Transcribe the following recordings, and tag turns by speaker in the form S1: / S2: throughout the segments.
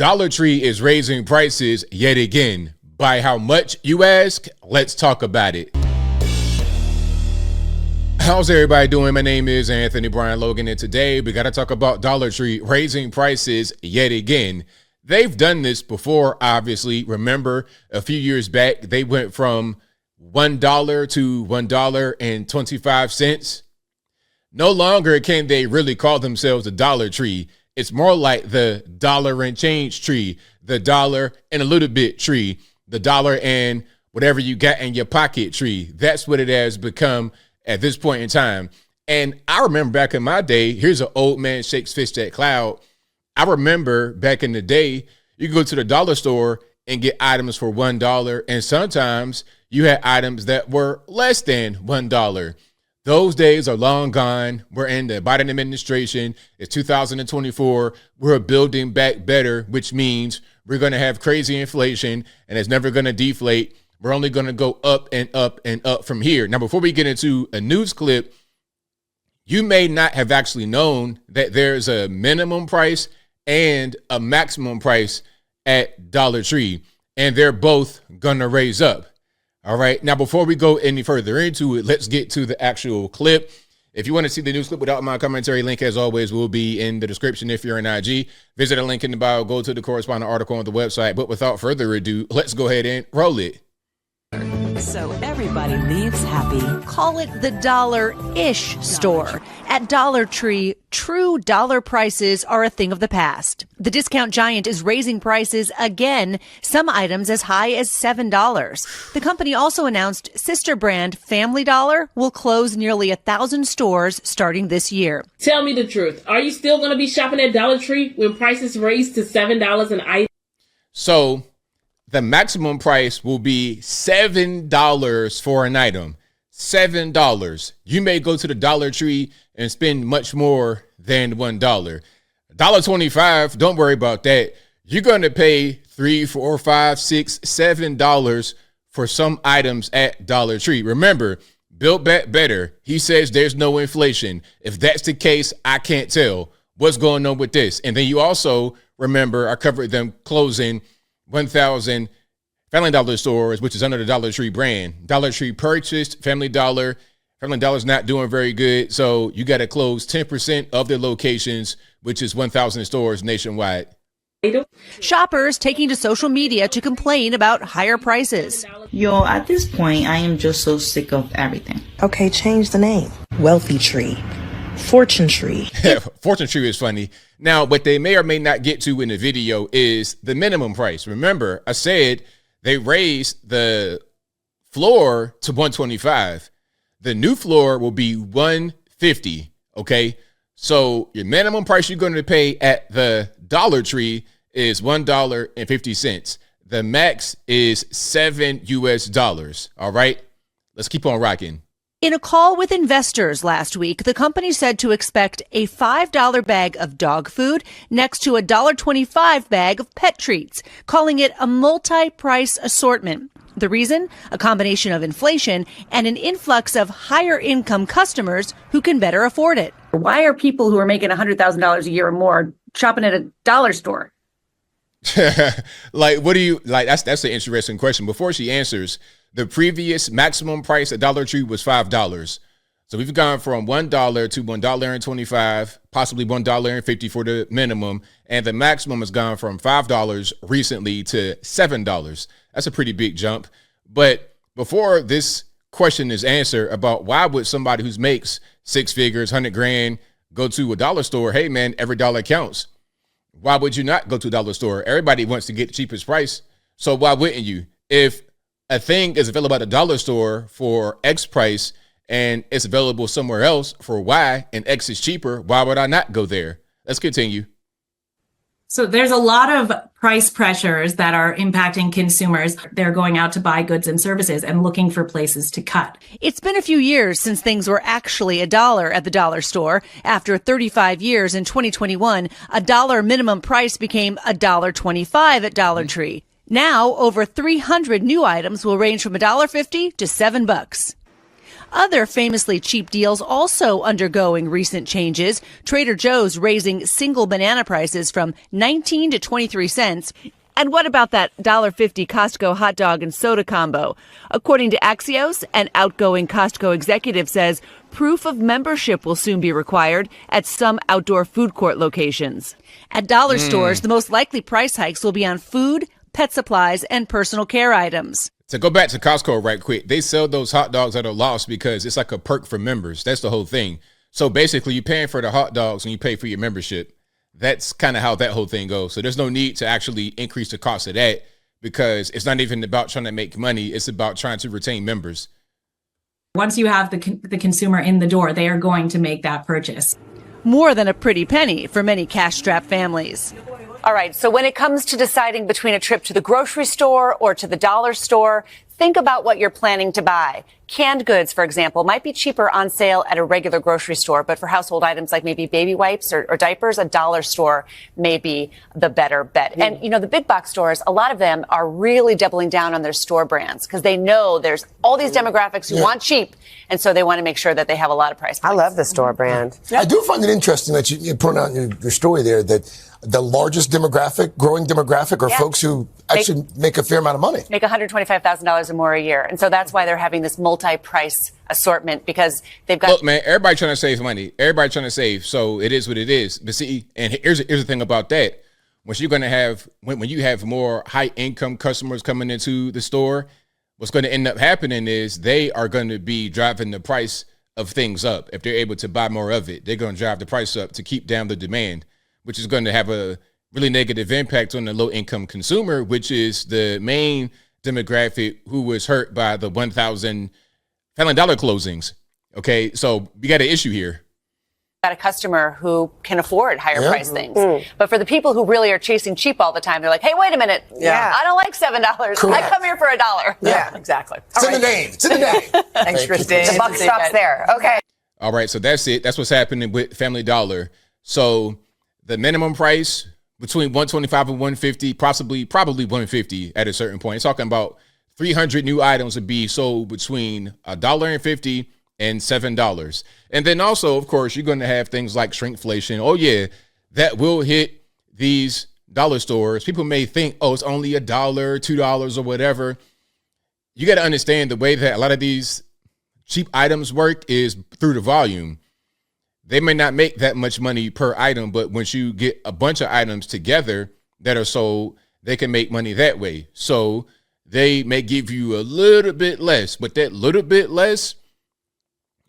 S1: Dollar Tree is raising prices yet again. By how much, you ask? Let's talk about it. How's everybody doing? My name is Anthony Brian Logan, and today we got to talk about Dollar Tree raising prices yet again. They've done this before, obviously. Remember, a few years back, they went from $1 to $1.25. No longer can they really call themselves a Dollar Tree. It's more like the dollar and change tree, the dollar and a little bit tree, the dollar and whatever you got in your pocket tree. That's what it has become at this point in time. And I remember back in my day, here's an old man shakes fist at cloud. I remember back in the day, you could go to the dollar store and get items for $1. And sometimes you had items that were less than $1. Those days are long gone. We're in the Biden administration. It's 2024. We're building back better, which means we're going to have crazy inflation and it's never going to deflate. We're only going to go up and up and up from here. Now, before we get into a news clip, you may not have actually known that there's a minimum price and a maximum price at Dollar Tree, and they're both going to raise up. All right. Now, before we go any further into it, let's get to the actual clip. If you want to see the news clip without my commentary, link, as always, will be in the description. If you're an IG, visit a link in the bio, go to the corresponding article on the website. But without further ado, let's go ahead and roll it.
S2: So everybody leaves happy. Call it the dollar-ish store. At Dollar Tree, true dollar prices are a thing of the past. The discount giant is raising prices again, some items as high as $7. The company also announced sister brand Family Dollar will close nearly 1,000 stores starting this year.
S3: Tell me the truth. Are you still going to be shopping at Dollar Tree when prices raise to $7 an item?
S1: So the maximum price will be $7 for an item. $7. You may go to the Dollar Tree and spend much more than $1. $1.25, don't worry about that. You're going to pay $3, $4, $5, $6, $7 for some items at Dollar Tree. Remember, Build Back Better. He says there's no inflation. If that's the case, I can't tell what's going on with this. And then you also remember I covered them closing 1,000 Family Dollar stores, which is under the Dollar Tree brand. Dollar Tree purchased Family Dollar. Family Dollar's not doing very good, so you got to close 10% of their locations, which is 1,000 stores nationwide.
S2: Shoppers taking to social media to complain about higher prices.
S4: Yo, at this point, I am just so sick of everything.
S5: Okay, change the name. Wealthy Tree. Fortune Tree.
S1: Fortune Tree is funny. Now, what they may or may not get to in the video is the minimum price. Remember, I said they raised the floor to $125. The new floor will be $150. Okay. So your minimum price you're going to pay at the Dollar Tree is $1.50. The max is $7. All right. Let's keep on rocking.
S2: In a call with investors last week, the company said to expect a $5 bag of dog food next to a $1.25 bag of pet treats, calling it a multi-price assortment. The reason? A combination of inflation and an influx of higher income customers who can better afford it.
S6: Why are people who are making $100,000 a year or more shopping at a dollar store?
S1: Like, what do you like? That's an interesting question. Before she answers, the previous maximum price at Dollar Tree was $5. So we've gone from $1 to $1.25, possibly $1.50 for the minimum. And the maximum has gone from $5 recently to $7. That's a pretty big jump. But before this question is answered about why would somebody who makes six figures, 100 grand, go to a dollar store? Hey, man, every dollar counts. Why would you not go to a dollar store? Everybody wants to get the cheapest price. So why wouldn't you? If a thing is available at a dollar store for X price and it's available somewhere else for Y and X is cheaper, why would I not go there? Let's continue.
S6: So there's a lot of price pressures that are impacting consumers. They're going out to buy goods and services and looking for places to cut.
S2: It's been a few years since things were actually $1 at the dollar store. After 35 years in 2021, a dollar minimum price became $1.25 at Dollar Tree. Now, over 300 new items will range from $1.50 to $7. Other famously cheap deals also undergoing recent changes. Trader Joe's raising single banana prices from 19 to 23 cents. And what about that $1.50 Costco hot dog and soda combo? According to Axios, an outgoing Costco executive says proof of membership will soon be required at some outdoor food court locations. At dollar stores, the most likely price hikes will be on food, pet supplies, and personal care items.
S1: To go back to Costco right quick, they sell those hot dogs at a loss because it's like a perk for members. That's the whole thing. So basically, you're paying for the hot dogs and you pay for your membership. That's kind of how that whole thing goes. So there's no need to actually increase the cost of that because it's not even about trying to make money. It's about trying to retain members.
S6: Once you have the consumer in the door, they are going to make that purchase.
S2: More than a pretty penny for many cash-strapped families. All right, so when it comes to deciding between a trip to the grocery store or to the dollar store, think about what you're planning to buy. Canned goods, for example, might be cheaper on sale at a regular grocery store, but for household items like maybe baby wipes or diapers, a dollar store may be the better bet. Yeah. And, the big box stores, a lot of them are really doubling down on their store brands because they know there's all these demographics who want cheap, and so they want to make sure that they have a lot of price points.
S7: I love the store brand.
S8: I do find it interesting that you put out in your story there that the largest growing demographic are folks who actually make a fair amount of money.
S2: Make $125,000 or more a year. And so that's why they're having this multi-price assortment because they've got...
S1: Look, man, everybody trying to save money. Everybody trying to save. So it is what it is. But see, and here's the thing about that. When you have more high income customers coming into the store, what's going to end up happening is they are going to be driving the price of things up. If they're able to buy more of it, they're going to drive the price up to keep down the demand, which is going to have a really negative impact on the low-income consumer, which is the main demographic who was hurt by the 1,000 Family Dollar closings. Okay, so we got an issue here.
S2: Got a customer who can afford higher price things. But for the people who really are chasing cheap all the time, they're like, hey, wait a minute. Yeah. I don't like $7. Correct. I come here for $1.
S7: Yeah,
S2: exactly.
S8: It's in the name. It's in the name.
S7: Thanks, Christine. The buck stops there. Okay.
S1: All right, so that's it. That's what's happening with Family Dollar. So the minimum price between $125 and $150, probably $150 at a certain point. It's talking about 300 new items would be sold between $1.50 and $7. And then also, of course, you're going to have things like shrinkflation. Oh, yeah, that will hit these dollar stores. People may think, oh, it's only $1, $2 or whatever. You got to understand the way that a lot of these cheap items work is through the volume. They may not make that much money per item, but once you get a bunch of items together that are sold, they can make money that way. So they may give you a little bit less, but that little bit less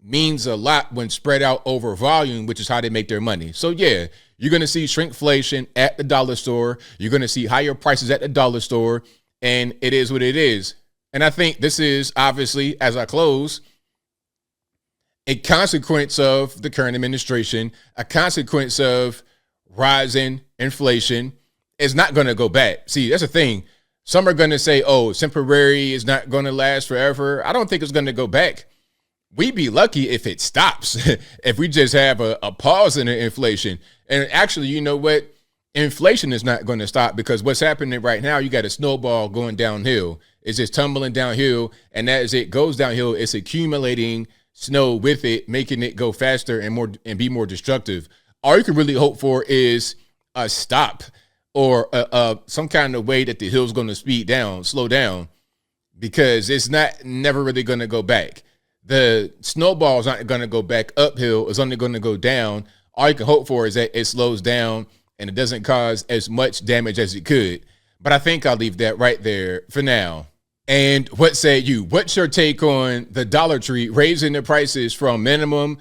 S1: means a lot when spread out over volume, which is how they make their money. So yeah, you're going to see shrinkflation at the dollar store. You're going to see higher prices at the dollar store, and it is what it is. And I think this is obviously, as I close, a consequence of the current administration, a consequence of rising inflation. Is not going to go back. See, that's the thing. Some are going to say, oh, temporary is not going to last forever. I don't think it's going to go back. We'd be lucky if it stops, if we just have a pause in the inflation. And actually, you know what? Inflation is not going to stop because what's happening right now, you got a snowball going downhill. It's just tumbling downhill. And as it goes downhill, it's accumulating snow with it, making it go faster and be more destructive. All you can really hope for is a stop or some kind of way that the hill's going to slow down, because it's never really going to go back. The snowball's not going to go back uphill. It's only going to go down. All you can hope for is that it slows down and it doesn't cause as much damage as it could. But I think I'll leave that right there for now. And what say you? What's your take on the Dollar Tree raising the prices from minimum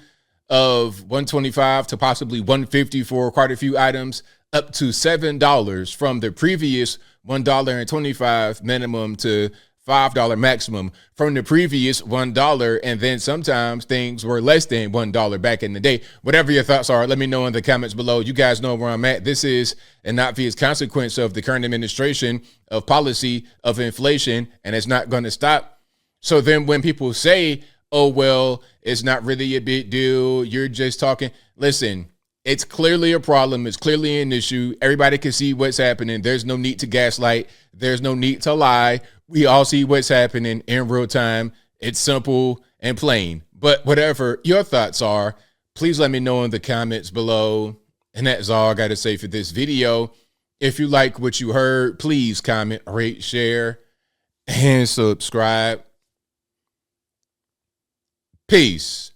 S1: of $125 to possibly $150 for quite a few items up to $7 from the previous $1.25 minimum to $5 maximum from the previous $1, and then sometimes things were less than $1 back in the day. Whatever your thoughts are, let me know in the comments below. You guys know where I'm at. This is an obvious consequence of the current administration of policy of inflation, and it's not going to stop. So then when people say, oh, well, it's not really a big deal, you're just talking, listen, it's clearly a problem. It's clearly an issue. Everybody can see what's happening. There's no need to gaslight. There's no need to lie. We all see what's happening in real time. It's simple and plain. But whatever your thoughts are, please let me know in the comments below. And that's all I got to say for this video. If you like what you heard, please comment, rate, share, and subscribe. Peace.